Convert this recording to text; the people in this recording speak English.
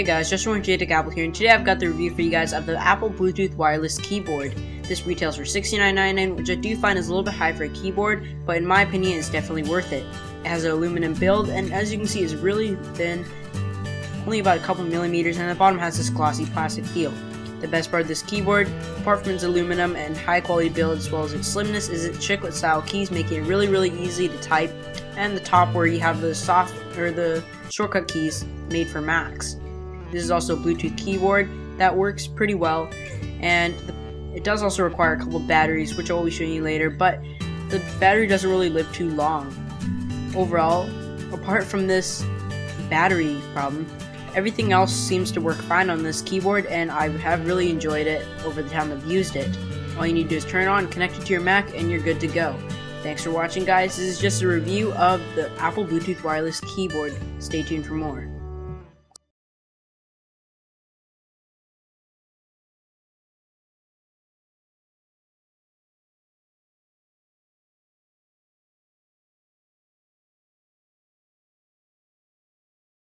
Hey guys, just one Jadic Apple here, and today I've got the review for you guys of the Apple Bluetooth wireless keyboard. This retails for $69.99, which I do find is a little bit high for a keyboard, but in my opinion it's definitely worth it. It has an aluminum build, and as you can see it's really thin, only about a couple millimeters, and the bottom has this glossy plastic feel. The best part of this keyboard, apart from its aluminum and high quality build as well as its slimness, is its chiclet style keys, making it really easy to type, and the top where you have the the shortcut keys made for Macs. This is also a Bluetooth keyboard that works pretty well, and it does also require a couple of batteries, which I'll be showing you later, but the battery doesn't really live too long. Overall, apart from this battery problem, everything else seems to work fine on this keyboard, and I have really enjoyed it over the time I've used it. All you need to do is turn it on, connect it to your Mac, and you're good to go. Thanks for watching, guys. This is just a review of the Apple Bluetooth wireless keyboard. Stay tuned for more.